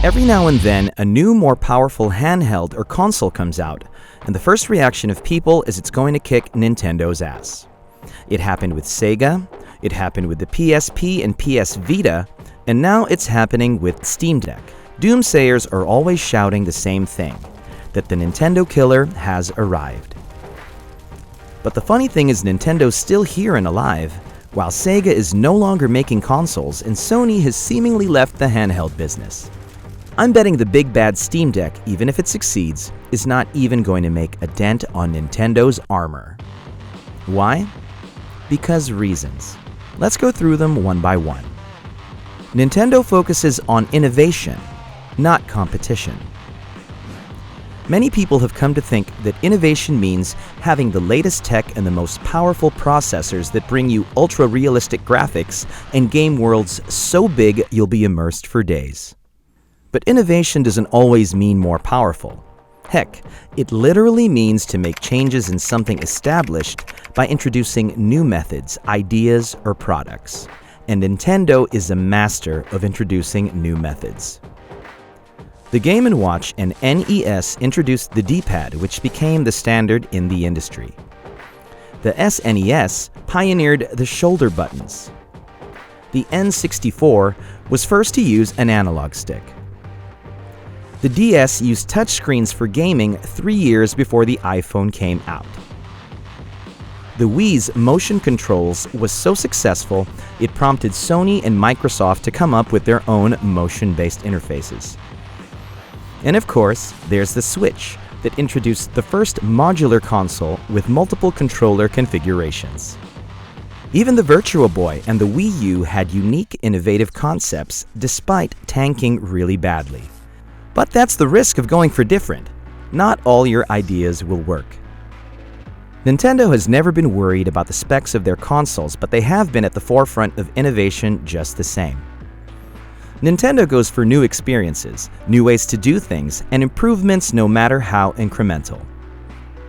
Every now and then, a new, more powerful handheld or console comes out, and the first reaction of people is it's going to kick Nintendo's ass. It happened with SEGA, it happened with the PSP and PS Vita, and now it's happening with Steam Deck. Doomsayers are always shouting the same thing, that the Nintendo killer has arrived. But the funny thing is Nintendo's still here and alive, while SEGA is no longer making consoles and Sony has seemingly left the handheld business. I'm betting the big bad Steam Deck, even if it succeeds, is not even going to make a dent on Nintendo's armor. Why? Because reasons. Let's go through them one by one. Nintendo focuses on innovation, not competition. Many people have come to think that innovation means having the latest tech and the most powerful processors that bring you ultra-realistic graphics and game worlds so big you'll be immersed for days. But innovation doesn't always mean more powerful. Heck, it literally means to make changes in something established by introducing new methods, ideas, or products. And Nintendo is a master of introducing new methods. The Game & Watch and NES introduced the D-pad, which became the standard in the industry. The SNES pioneered the shoulder buttons. The N64 was first to use an analog stick. The DS used touchscreens for gaming 3 years before the iPhone came out. The Wii's motion controls was so successful, it prompted Sony and Microsoft to come up with their own motion-based interfaces. And of course, there's the Switch, that introduced the first modular console with multiple controller configurations. Even the Virtual Boy and the Wii U had unique, innovative concepts, despite tanking really badly. But that's the risk of going for different. Not all your ideas will work. Nintendo has never been worried about the specs of their consoles, but they have been at the forefront of innovation just the same. Nintendo goes for new experiences, new ways to do things, and improvements no matter how incremental.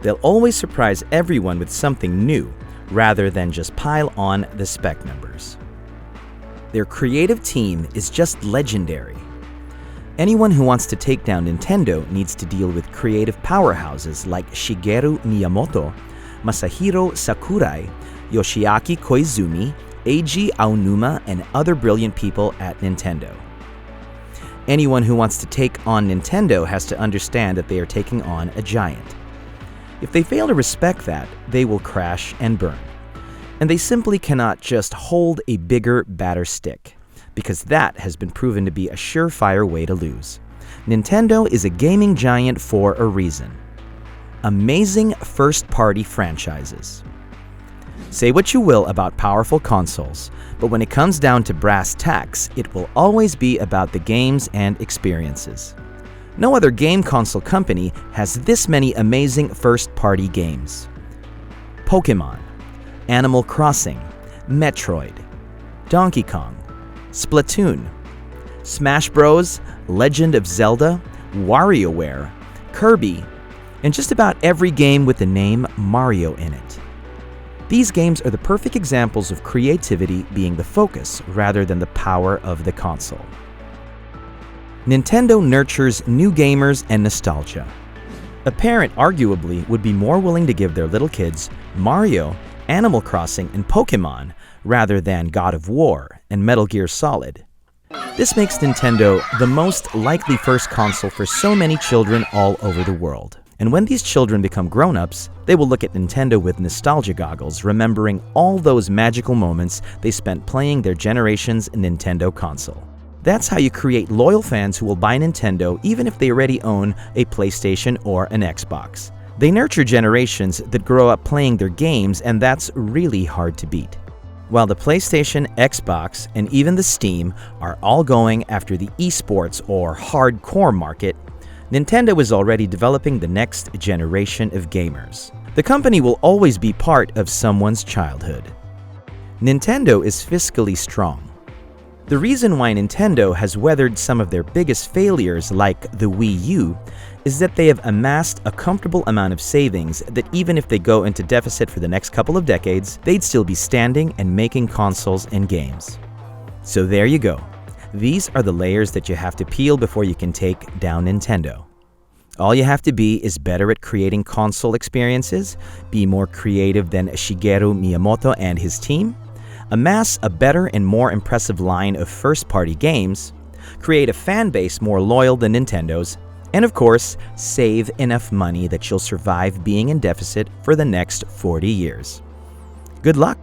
They'll always surprise everyone with something new, rather than just pile on the spec numbers. Their creative team is just legendary. Anyone who wants to take down Nintendo needs to deal with creative powerhouses like Shigeru Miyamoto, Masahiro Sakurai, Yoshiaki Koizumi, Eiji Aonuma, and other brilliant people at Nintendo. Anyone who wants to take on Nintendo has to understand that they are taking on a giant. If they fail to respect that, they will crash and burn. And they simply cannot just hold a bigger, badder stick, because that has been proven to be a surefire way to lose. Nintendo is a gaming giant for a reason. Amazing first-party franchises. Say what you will about powerful consoles, but when it comes down to brass tacks, it will always be about the games and experiences. No other game console company has this many amazing first-party games. Pokémon, Animal Crossing, Metroid, Donkey Kong, Splatoon, Smash Bros, Legend of Zelda, WarioWare, Kirby, and just about every game with the name Mario in it. These games are the perfect examples of creativity being the focus rather than the power of the console. Nintendo nurtures new gamers and nostalgia. A parent arguably would be more willing to give their little kids Mario, Animal Crossing, and Pokémon rather than God of War and Metal Gear Solid. This makes Nintendo the most likely first console for so many children all over the world. And when these children become grown-ups, they will look at Nintendo with nostalgia goggles, remembering all those magical moments they spent playing their generation's Nintendo console. That's how you create loyal fans who will buy Nintendo even if they already own a PlayStation or an Xbox. They nurture generations that grow up playing their games, and that's really hard to beat. While the PlayStation, Xbox, and even the Steam are all going after the esports or hardcore market, Nintendo is already developing the next generation of gamers. The company will always be part of someone's childhood. Nintendo is fiscally strong. The reason why Nintendo has weathered some of their biggest failures, like the Wii U, is that they have amassed a comfortable amount of savings that even if they go into deficit for the next couple of decades, they'd still be standing and making consoles and games. So there you go. These are the layers that you have to peel before you can take down Nintendo. All you have to be is better at creating console experiences, be more creative than Shigeru Miyamoto and his team, amass a better and more impressive line of first-party games, create a fan base more loyal than Nintendo's, and of course, save enough money that you'll survive being in deficit for the next 40 years. Good luck!